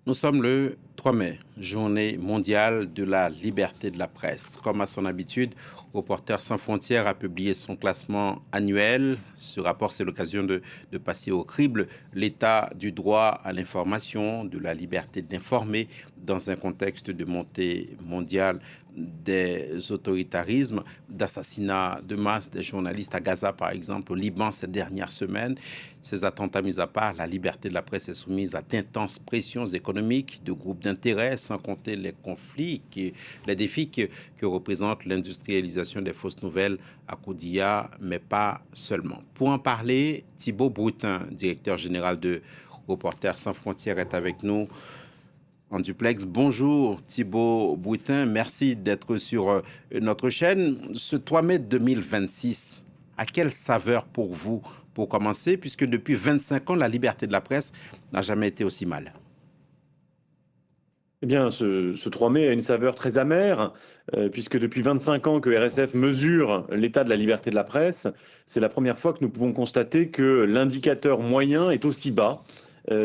Nous sommes le 3 mai, journée mondiale de la liberté de la presse. Comme à son habitude, Reporters sans frontières a publié son classement annuel. Ce rapport, c'est l'occasion de passer au crible l'état du droit à l'information, de la liberté d'informer dans un contexte de montée mondiale des autoritarismes, d'assassinats de masse des journalistes à Gaza, par exemple, au Liban ces dernières semaines. Ces attentats mis à part, la liberté de la presse est soumise à d'intenses pressions économiques, de groupes d'intérêt, sans compter les conflits, les défis que représente l'industrialisation des fausses nouvelles à Koudia, mais pas seulement. Pour en parler, Thibault Broutin, directeur général de Reporters sans frontières, est avec nous en duplex. Bonjour Thibault Broutin, merci d'être sur notre chaîne. Ce 3 mai 2026, à quelle saveur pour vous, pour commencer, puisque depuis 25 ans, la liberté de la presse n'a jamais été aussi mal? Eh bien, ce 3 mai a une saveur très amère, puisque depuis 25 ans que RSF mesure l'état de la liberté de la presse, c'est la première fois que nous pouvons constater que l'indicateur moyen est aussi bas.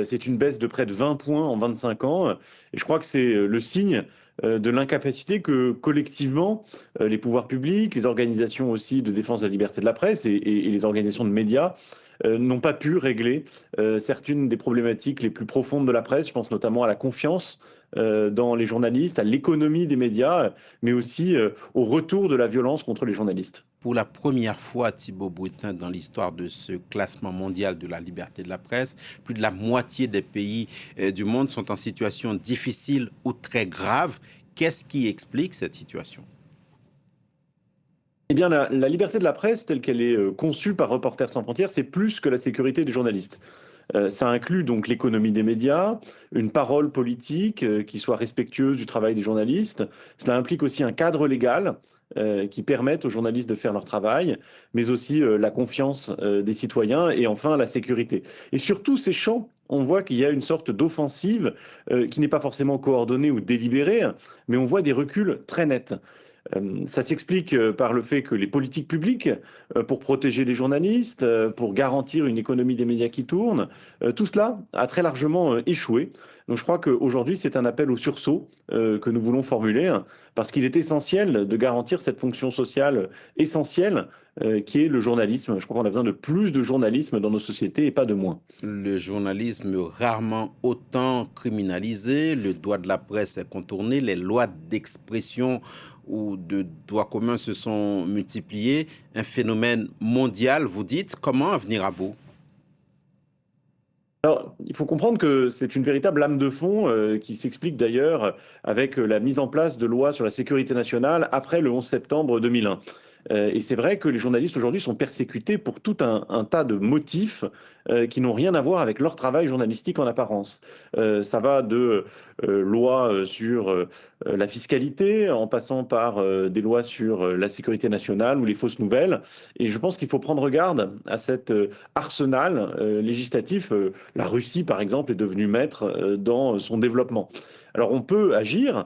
C'est une baisse de près de 20 points en 25 ans. Et je crois que c'est le signe de l'incapacité que collectivement, les pouvoirs publics, les organisations aussi de défense de la liberté de la presse et les organisations de médias n'ont pas pu régler certaines des problématiques les plus profondes de la presse. Je pense notamment à la confiance dans les journalistes, à l'économie des médias, mais aussi au retour de la violence contre les journalistes. Pour la première fois, Thibault Broutin, dans l'histoire de ce classement mondial de la liberté de la presse, plus de la moitié des pays du monde sont en situation difficile ou très grave. Qu'est-ce qui explique cette situation? Eh bien, la liberté de la presse, telle qu'elle est conçue par Reporters sans frontières, c'est plus que la sécurité des journalistes. Ça inclut donc l'économie des médias, une parole politique qui soit respectueuse du travail des journalistes. Cela implique aussi un cadre légal qui permette aux journalistes de faire leur travail, mais aussi la confiance des citoyens et enfin la sécurité. Et sur tous ces champs, on voit qu'il y a une sorte d'offensive qui n'est pas forcément coordonnée ou délibérée, mais on voit des reculs très nets. Ça s'explique par le fait que les politiques publiques, pour protéger les journalistes, pour garantir une économie des médias qui tourne, tout cela a très largement échoué. Donc je crois qu'aujourd'hui, c'est un appel au sursaut que nous voulons formuler, hein, parce qu'il est essentiel de garantir cette fonction sociale essentielle qui est le journalisme. Je crois qu'on a besoin de plus de journalisme dans nos sociétés et pas de moins. Le journalisme rarement autant criminalisé, le droit de la presse est contourné, les lois d'expression ou de droit commun se sont multipliées, un phénomène mondial, vous dites, comment en venir à bout? Alors, il faut comprendre que c'est une véritable lame de fond qui s'explique d'ailleurs avec la mise en place de lois sur la sécurité nationale après le 11 septembre 2001. Et c'est vrai que les journalistes aujourd'hui sont persécutés pour tout un tas de motifs qui n'ont rien à voir avec leur travail journalistique en apparence. Ça va de lois sur la fiscalité, en passant par des lois sur la sécurité nationale ou les fausses nouvelles. Et je pense qu'il faut prendre garde à cet arsenal législatif. La Russie, par exemple, est devenue maître dans son développement. Alors on peut agir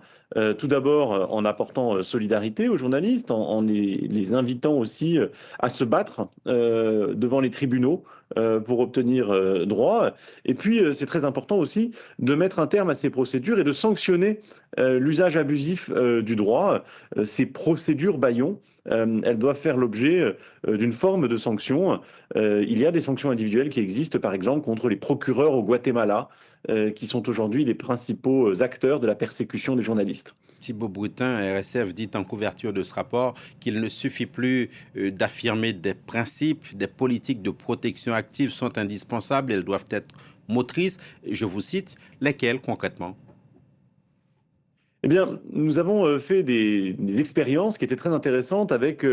tout d'abord en apportant solidarité aux journalistes, en les invitant aussi à se battre devant les tribunaux pour obtenir droit. Et puis c'est très important aussi de mettre un terme à ces procédures et de sanctionner l'usage abusif du droit. Ces procédures bâillons, elles doivent faire l'objet d'une forme de sanction. Il y a des sanctions individuelles qui existent, par exemple, contre les procureurs au Guatemala, qui sont aujourd'hui les principaux acteurs de la persécution des journalistes. Thibault Broutin, RSF, dit en couverture de ce rapport qu'il ne suffit plus d'affirmer des principes, des politiques de protection active sont indispensables, elles doivent être motrices. Je vous cite, lesquelles concrètement? Eh bien, nous avons fait des expériences qui étaient très intéressantes avec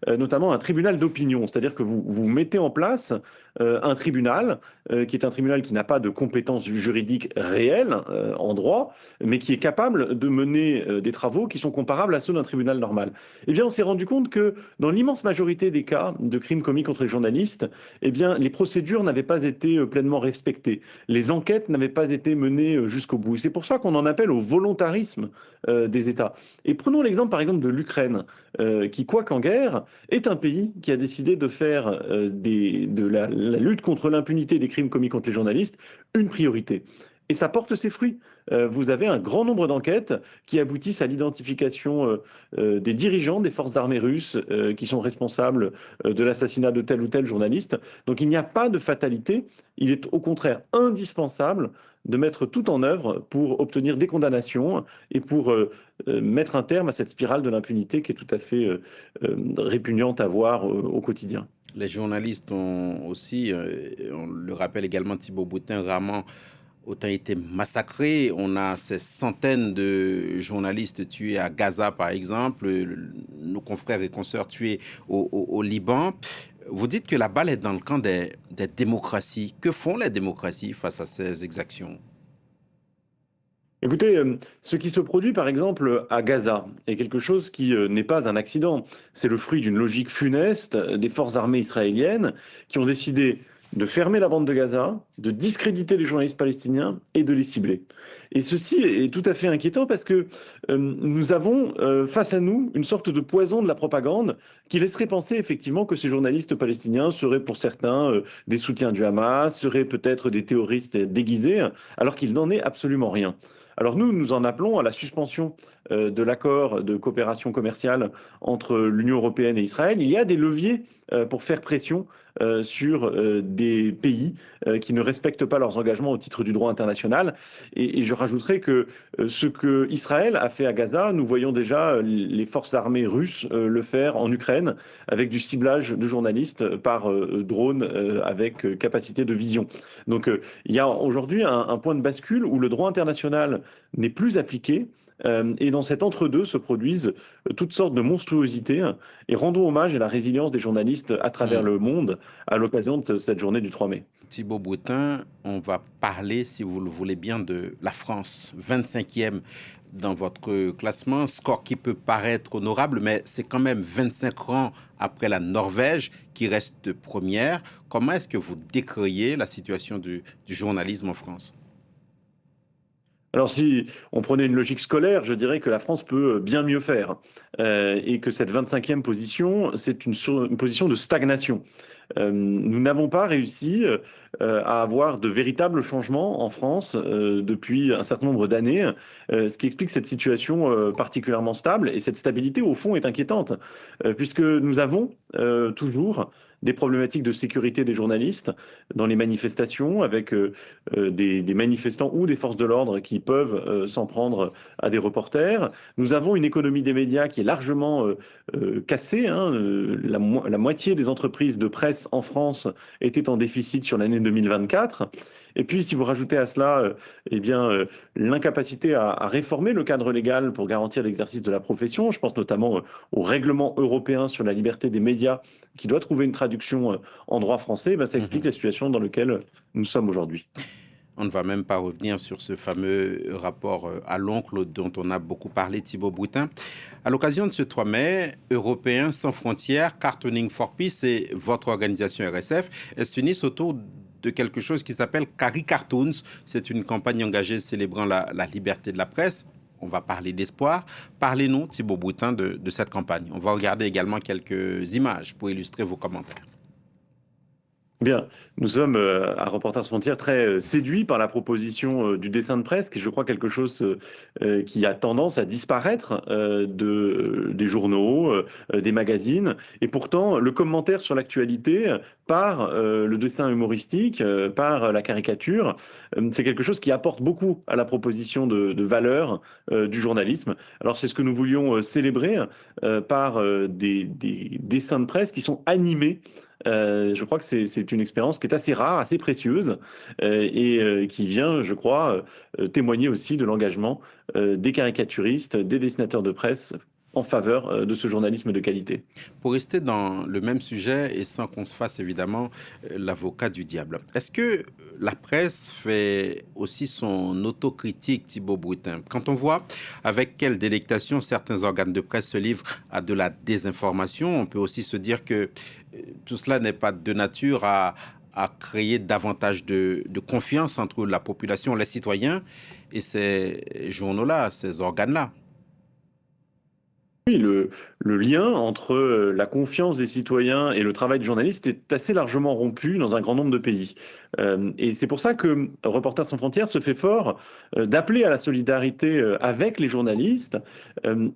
notamment un tribunal d'opinion. C'est-à-dire que vous mettez en place un tribunal qui est un tribunal qui n'a pas de compétences juridiques réelles en droit, mais qui est capable de mener des travaux qui sont comparables à ceux d'un tribunal normal. Eh bien, on s'est rendu compte que dans l'immense majorité des cas de crimes commis contre les journalistes, eh bien, les procédures n'avaient pas été pleinement respectées. Les enquêtes n'avaient pas été menées jusqu'au bout. C'est pour ça qu'on en appelle au volontarisme des États. Et prenons l'exemple par exemple de l'Ukraine, qui, quoi qu'en guerre, est un pays qui a décidé de faire de la lutte contre l'impunité des crimes commis contre les journalistes une priorité. Et ça porte ses fruits. vous avez un grand nombre d'enquêtes qui aboutissent à l'identification des dirigeants des forces armées russes qui sont responsables de l'assassinat de tel ou tel journaliste. Donc il n'y a pas de fatalité. Il est au contraire indispensable de mettre tout en œuvre pour obtenir des condamnations et pour mettre un terme à cette spirale de l'impunité qui est tout à fait répugnante à voir au quotidien. Les journalistes ont aussi, on le rappelle également, Thibault Boutin, rarement autant été massacrés. On a ces centaines de journalistes tués à Gaza, par exemple, nos confrères et consoeurs tués au Liban. Vous dites que la balle est dans le camp des démocraties. Que font les démocraties face à ces exactions? Écoutez, ce qui se produit par exemple à Gaza est quelque chose qui n'est pas un accident. C'est le fruit d'une logique funeste des forces armées israéliennes qui ont décidé de fermer la bande de Gaza, de discréditer les journalistes palestiniens et de les cibler. Et ceci est tout à fait inquiétant parce que nous avons face à nous une sorte de poison de la propagande qui laisserait penser effectivement que ces journalistes palestiniens seraient pour certains des soutiens du Hamas, seraient peut-être des terroristes déguisés, alors qu'il n'en est absolument rien. Alors nous, nous en appelons à la suspension de l'accord de coopération commerciale entre l'Union européenne et Israël. Il y a des leviers pour faire pression sur des pays qui ne respectent pas leurs engagements au titre du droit international. Et je rajouterai que ce que Israël a fait à Gaza, nous voyons déjà les forces armées russes le faire en Ukraine avec du ciblage de journalistes par drone avec capacité de vision. Donc il y a aujourd'hui un point de bascule où le droit international n'est plus appliqué. Et dans cet entre-deux se produisent toutes sortes de monstruosités. Et rendons hommage à la résilience des journalistes à travers le monde à l'occasion de cette journée du 3 mai. Thibault Boutin, on va parler, si vous le voulez bien, de la France, 25e dans votre classement, score qui peut paraître honorable, mais c'est quand même 25 rangs après la Norvège qui reste première. Comment est-ce que vous décriez la situation du journalisme en France? Alors si on prenait une logique scolaire, je dirais que la France peut bien mieux faire et que cette 25e position, c'est une position de stagnation. Nous n'avons pas réussi à avoir de véritables changements en France depuis un certain nombre d'années, ce qui explique cette situation particulièrement stable. Et cette stabilité, au fond, est inquiétante, puisque nous avons toujours des problématiques de sécurité des journalistes dans les manifestations, avec des manifestants ou des forces de l'ordre qui peuvent s'en prendre à des reporters. Nous avons une économie des médias qui est largement cassée. Hein. La moitié des entreprises de presse en France étaient en déficit sur l'année 2024. Et puis, si vous rajoutez à cela eh bien, l'incapacité à réformer le cadre légal pour garantir l'exercice de la profession, je pense notamment au règlement européen sur la liberté des médias qui doit trouver une traduction en droit français, ben, ça explique la situation dans laquelle nous sommes aujourd'hui. On ne va même pas revenir sur ce fameux rapport à l'oncle dont on a beaucoup parlé, Thibault Boutin. À l'occasion de ce 3 mai, Européens sans frontières, Cartooning for Peace et votre organisation RSF, elles s'unissent autour de quelque chose qui s'appelle Cari Cartoons. C'est une campagne engagée célébrant la liberté de la presse. On va parler d'espoir. Parlez-nous, Thibault Boutin, de cette campagne. On va regarder également quelques images pour illustrer vos commentaires. Bien, nous sommes à Reporters sans frontières très séduits par la proposition du dessin de presse, qui est, je crois, quelque chose qui a tendance à disparaître des journaux, des magazines. Et pourtant, le commentaire sur l'actualité par le dessin humoristique, par la caricature, c'est quelque chose qui apporte beaucoup à la proposition de valeur du journalisme. Alors c'est ce que nous voulions célébrer par des dessins de presse qui sont animés. Je crois que c'est une expérience qui est assez rare, assez précieuse et qui vient, je crois, témoigner aussi de l'engagement des caricaturistes, des dessinateurs de presse en faveur de ce journalisme de qualité. Pour rester dans le même sujet et sans qu'on se fasse évidemment l'avocat du diable, est-ce que la presse fait aussi son autocritique, Thibault Boutin? Quand on voit avec quelle délectation certains organes de presse se livrent à de la désinformation, on peut aussi se dire que tout cela n'est pas de nature à créer davantage de confiance entre la population, les citoyens et ces journaux-là, ces organes-là. Oui, le lien entre la confiance des citoyens et le travail du journaliste est assez largement rompu dans un grand nombre de pays. Et c'est pour ça que Reporters sans frontières se fait fort d'appeler à la solidarité avec les journalistes.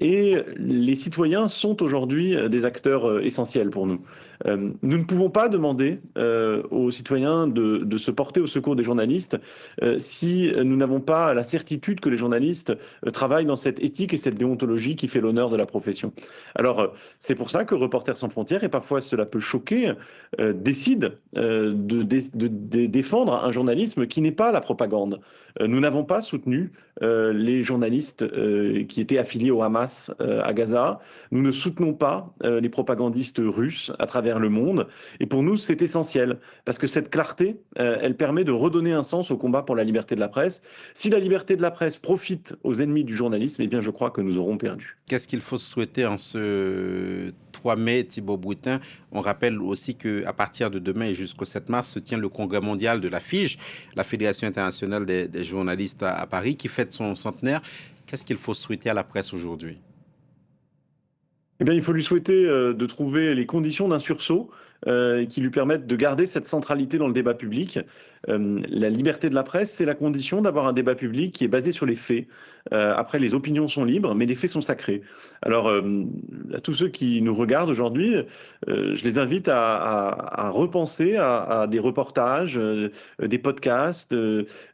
Et les citoyens sont aujourd'hui des acteurs essentiels pour nous. Nous ne pouvons pas demander aux citoyens de se porter au secours des journalistes si nous n'avons pas la certitude que les journalistes travaillent dans cette éthique et cette déontologie qui fait l'honneur de la profession. Alors, c'est pour ça que Reporters sans frontières, et parfois cela peut choquer, décide de défendre un journalisme qui n'est pas la propagande. Nous n'avons pas soutenu les journalistes qui étaient affiliés au Hamas à Gaza. Nous ne soutenons pas les propagandistes russes à travers le monde. Et pour nous, c'est essentiel, parce que cette clarté, elle permet de redonner un sens au combat pour la liberté de la presse. Si la liberté de la presse profite aux ennemis du journalisme, eh bien, je crois que nous aurons perdu. Qu'est-ce qu'il faut souhaiter en ce 3 mai, Thibaut Boutin? On rappelle aussi qu'à partir de demain et jusqu'au 7 mars se tient le congrès mondial de la FIJ, la Fédération internationale des journalistes à Paris, qui fête son centenaire. Qu'est-ce qu'il faut souhaiter à la presse aujourd'hui? Eh bien, il faut lui souhaiter de trouver les conditions d'un sursaut qui lui permettent de garder cette centralité dans le débat public. La liberté de la presse, c'est la condition d'avoir un débat public qui est basé sur les faits. Après, les opinions sont libres, mais les faits sont sacrés. Alors, à tous ceux qui nous regardent aujourd'hui, je les invite à repenser à des reportages, des podcasts,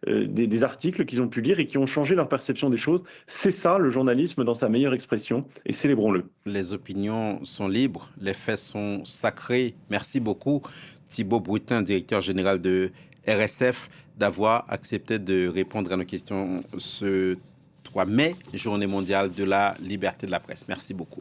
des articles qu'ils ont pu lire et qui ont changé leur perception des choses. C'est ça, le journalisme dans sa meilleure expression, et célébrons-le. Les opinions sont libres, les faits sont sacrés. Merci beaucoup, Thibaut Boutin, directeur général de RSF, d'avoir accepté de répondre à nos questions ce 3 mai, journée mondiale de la liberté de la presse. Merci beaucoup.